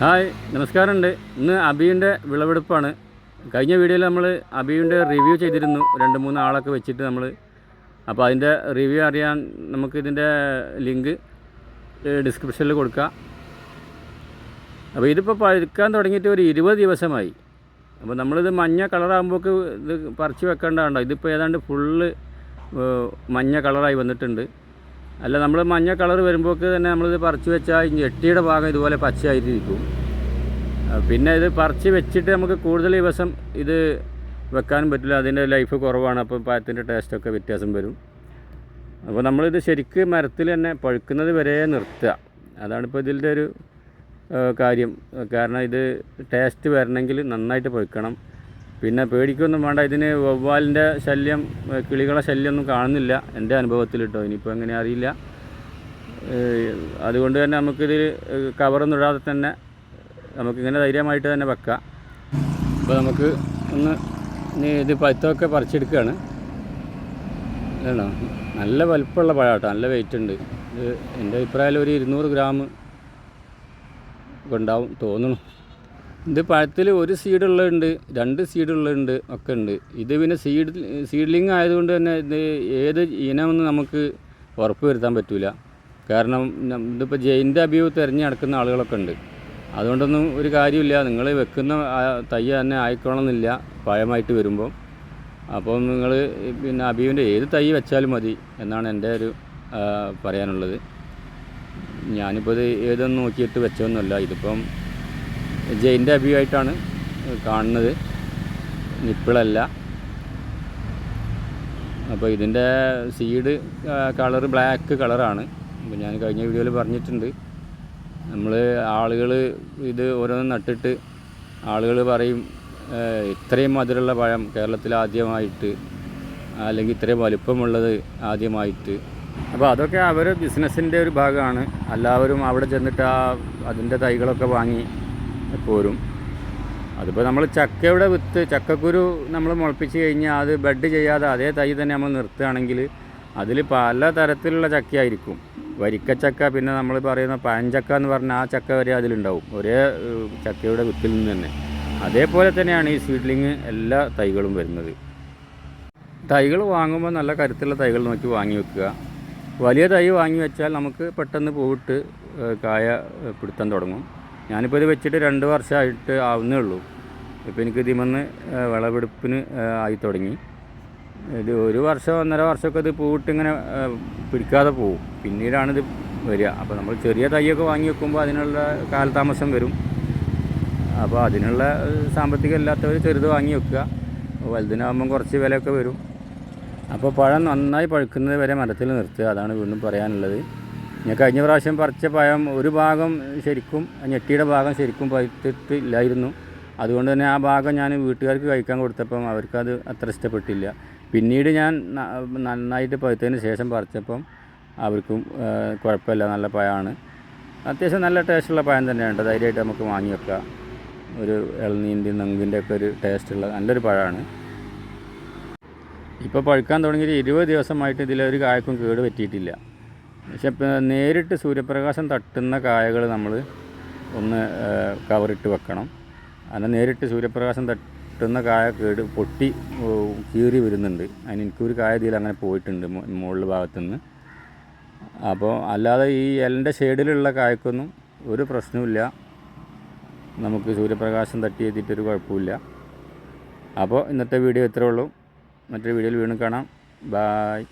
Hi നമസ്കാരമുണ്ട്. ഇന്ന് അബിയുടെ വിളവെടുപ്പാണ്. കഴിഞ്ഞ വീഡിയോയിൽ നമ്മൾ അബിയുടെ റിവ്യൂ ചെയ്തിരുന്നു, 2-3 ആളൊക്കെ വെച്ചിട്ട് നമ്മൾ. അപ്പോൾ അതിൻ്റെ റിവ്യൂ അറിയാൻ നമുക്കിതിൻ്റെ ലിങ്ക് ഡിസ്ക്രിപ്ഷനിൽ കൊടുക്കാം. അപ്പോൾ ഇതിപ്പോൾ പഴുക്കാൻ തുടങ്ങിയിട്ട് ഒരു 20 ദിവസമായി. അപ്പോൾ നമ്മളിത് മഞ്ഞ കളറാകുമ്പോൾ ഇത് പറിച്ച് വെക്കേണ്ടതുണ്ടോ. ഇതിപ്പോൾ ഏതാണ്ട് ഫുള്ള് മഞ്ഞ കളറായി വന്നിട്ടുണ്ട്. അല്ല, നമ്മൾ മഞ്ഞ കളർ വരുമ്പോൾ തന്നെ നമ്മളിത് പറിച്ച് വെച്ചാൽ ഞെട്ടിയുടെ ഭാഗം ഇതുപോലെ പച്ചയായിട്ടിരിക്കും. പിന്നെ ഇത് പറിച്ച് വെച്ചിട്ട് നമുക്ക് കൂടുതൽ ദിവസം ഇത് വെക്കാനും പറ്റില്ല, അതിൻ്റെ ലൈഫ് കുറവാണ്. അപ്പോൾ പഴത്തിൻ്റെ ടേസ്റ്റൊക്കെ വ്യത്യാസം വരും. അപ്പോൾ നമ്മളിത് ശരിക്ക് മരത്തിൽ തന്നെ പഴുക്കുന്നത് വരെ നിർത്തുക. അതാണിപ്പോൾ ഇതിൻ്റെ ഒരു കാര്യം. കാരണം ഇത് ടേസ്റ്റ് വരണമെങ്കിൽ നന്നായിട്ട് പഴുക്കണം. പിന്നെ പേടിക്കൊന്നും വേണ്ട, ഇതിന് വവ്വാലിൻ്റെ ശല്യം, കിളികളെ ശല്യമൊന്നും കാണുന്നില്ല എൻ്റെ അനുഭവത്തിൽ കേട്ടോ. ഇനിയിപ്പോൾ എങ്ങനെ അറിയില്ല. അതുകൊണ്ട് തന്നെ നമുക്കിത് കവറൊന്നും ഇടാതെ തന്നെ നമുക്കിങ്ങനെ ധൈര്യമായിട്ട് തന്നെ വെക്കാം. അപ്പോൾ നമുക്ക് ഇത് പഴുത്തൊക്കെ പറിച്ചെടുക്കുകയാണ്. അതാണോ, നല്ല വലുപ്പമുള്ള പഴം കേട്ടോ, നല്ല വെയിറ്റ് ഉണ്ട്. ഇത് എൻ്റെ അഭിപ്രായത്തിൽ ഒരു 200 ഗ്രാം ഉണ്ടാവും തോന്നുന്നു. ഇത് പഴത്തിൽ ഒരു സീഡുള്ളതുണ്ട്, 2 സീഡുള്ളതുണ്ട്, ഒക്കെ ഉണ്ട്. ഇത് പിന്നെ സീഡ്ലിങ് ആയതുകൊണ്ട് തന്നെ ഇത് ഏത് ഇനമെന്ന് നമുക്ക് ഉറപ്പ് വരുത്താൻ പറ്റില്ല. കാരണം ഇതിപ്പോൾ ജെയിൻ്റെ അബിയു തിരഞ്ഞ് നടക്കുന്ന ആളുകളൊക്കെ ഉണ്ട്. അതുകൊണ്ടൊന്നും ഒരു കാര്യമില്ല, നിങ്ങൾ വെക്കുന്ന തൈ തന്നെ ആയിക്കോണമെന്നില്ല പഴമായിട്ട് വരുമ്പോൾ. അപ്പോൾ നിങ്ങൾ പിന്നെ അബിയുവിൻ്റെ ഏത് തൈ വെച്ചാലും മതി എന്നാണ് എൻ്റെ ഒരു പറയാനുള്ളത്. ഞാനിപ്പോൾ ഇത് ഏതൊന്നും നോക്കിയിട്ട് വെച്ചതൊന്നുമല്ല. ഇതിപ്പം ജെയിൻ്റെ അബിയായിട്ടാണ് കാണുന്നത്, നിപ്പിളല്ല. അപ്പോൾ ഇതിൻ്റെ സീഡ് കളറ് ബ്ലാക്ക് കളറാണ്. അപ്പോൾ ഞാൻ കഴിഞ്ഞ വീഡിയോയിൽ പറഞ്ഞിട്ടുണ്ട്. നമ്മൾ ആളുകൾ ഇത് ഓരോന്നും നട്ടിട്ട് ആളുകൾ പറയും ഇത്രയും മധുരമുള്ള പഴം കേരളത്തിൽ ആദ്യമായിട്ട്, അല്ലെങ്കിൽ ഇത്രയും വലുപ്പമുള്ളത് ആദ്യമായിട്ട്. അപ്പോൾ അതൊക്കെ അവർ ബിസിനസ്സിൻ്റെ ഒരു ഭാഗമാണ്. എല്ലാവരും അവിടെ ചെന്നിട്ട് അതിൻ്റെ തൈകളൊക്കെ വാങ്ങി പോരും. അതിപ്പോൾ നമ്മൾ ചക്കയുടെ വിത്ത്, ചക്കക്കുരു നമ്മൾ മുളപ്പിച്ച് കഴിഞ്ഞാൽ അത് ബഡ് ചെയ്യാതെ അതേ തൈ തന്നെ നമ്മൾ നിർത്തുകയാണെങ്കിൽ അതിൽ പല തരത്തിലുള്ള ചക്കയായിരിക്കും. വരിക്കച്ചക്ക, പിന്നെ നമ്മൾ പറയുന്ന പഴഞ്ചക്ക എന്ന് പറഞ്ഞാൽ ആ ചക്ക വരെ അതിലുണ്ടാവും, ഒരേ ചക്കയുടെ വിത്തിൽ നിന്ന് തന്നെ. അതേപോലെ തന്നെയാണ് ഈ സീഡ്ലിങ് എല്ലാ തൈകളും വരുന്നത്. തൈകൾ വാങ്ങുമ്പോൾ നല്ല കരുത്തുള്ള തൈകൾ നോക്കി വാങ്ങി വെക്കുക. വലിയ തൈ വാങ്ങി വെച്ചാൽ നമുക്ക് പെട്ടെന്ന് പോയിട്ട് കായ പിടുത്തം തുടങ്ങും. ഞാനിപ്പോൾ ഇത് വെച്ചിട്ട് 2 വർഷമായിട്ട് ആവുന്നേ ഉള്ളൂ. ഇപ്പോൾ എനിക്ക് ഇതിമെന്ന് വിളവെടുപ്പിന് ആയി തുടങ്ങി. ഇത് 1 വർഷം 1.5 വർഷമൊക്കെ ഇത് പൂവിട്ട് ഇങ്ങനെ പിടിക്കാതെ പോവും, പിന്നീടാണിത് വരിക. അപ്പോൾ നമ്മൾ ചെറിയ തൈയൊക്കെ വാങ്ങി വെക്കുമ്പോൾ അതിനുള്ള കാലതാമസം വരും. അപ്പോൾ അതിനുള്ള സാമ്പത്തികം ഇല്ലാത്തവർ ചെറുത് വാങ്ങി വെക്കുക. വലുതിനാകുമ്പം കുറച്ച് വിലയൊക്കെ വരും. അപ്പോൾ പഴം നന്നായി പഴുക്കുന്നത് വരെ മരത്തിൽ നിർത്തുക, അതാണ് വീണ്ടും പറയാനുള്ളത്. ഞാൻ കഴിഞ്ഞ പ്രാവശ്യം പറിച്ച പഴം ഒരു ഭാഗം ശരിക്കും, ഞെട്ടിയുടെ ഭാഗം ശരിക്കും പഴുത്തിട്ടില്ലായിരുന്നു. അതുകൊണ്ട് തന്നെ ആ ഭാഗം ഞാൻ വീട്ടുകാർക്ക് കഴിക്കാൻ കൊടുത്തപ്പം അവർക്കത് അത്ര ഇഷ്ടപ്പെട്ടില്ല. പിന്നീട് ഞാൻ നന്നായിട്ട് പഴുത്തതിന് ശേഷം പറിച്ചപ്പം അവർക്കും കുഴപ്പമില്ല, നല്ല പഴമാണ്. അത്യാവശ്യം നല്ല ടേസ്റ്റുള്ള പഴം തന്നെയാണ്, ധൈര്യമായിട്ട് നമുക്ക് വാങ്ങി വെക്കാം. ഒരു ഇളനീൻ്റെ നങ്കിൻ്റെ ഒക്കെ ഒരു ടേസ്റ്റുള്ള നല്ലൊരു പഴമാണ്. ഇപ്പോൾ പഴുക്കാൻ തുടങ്ങിയിട്ട് 20 ദിവസമായിട്ട് ഇതിലൊരു കായക്കും കേട് പറ്റിയിട്ടില്ല. പക്ഷെ നേരിട്ട് സൂര്യപ്രകാശം തട്ടുന്ന കായകൾ നമ്മൾ ഒന്ന് കവറിട്ട് വെക്കണം. അങ്ങനെ നേരിട്ട് സൂര്യപ്രകാശം തട്ടുന്ന കായ കേട് പൊട്ടി കീറി വരുന്നുണ്ട്. അതിന് എനിക്കൊരു കായ ഇതിൽ അങ്ങനെ പോയിട്ടുണ്ട് മുകളിൽ ഭാഗത്തുനിന്ന്. അപ്പോൾ അല്ലാതെ ഈ ഇലൻ്റെ ഷെയ്ഡിലുള്ള കായക്കൊന്നും ഒരു പ്രശ്നമില്ല, നമുക്ക് സൂര്യപ്രകാശം തട്ടി എത്തിയിട്ടൊരു കുഴപ്പമില്ല. അപ്പോൾ ഇന്നത്തെ വീഡിയോ ഇത്രേ ഉള്ളൂ. മറ്റൊരു വീഡിയോയിൽ വീണ്ടും കാണാം. ബായ്.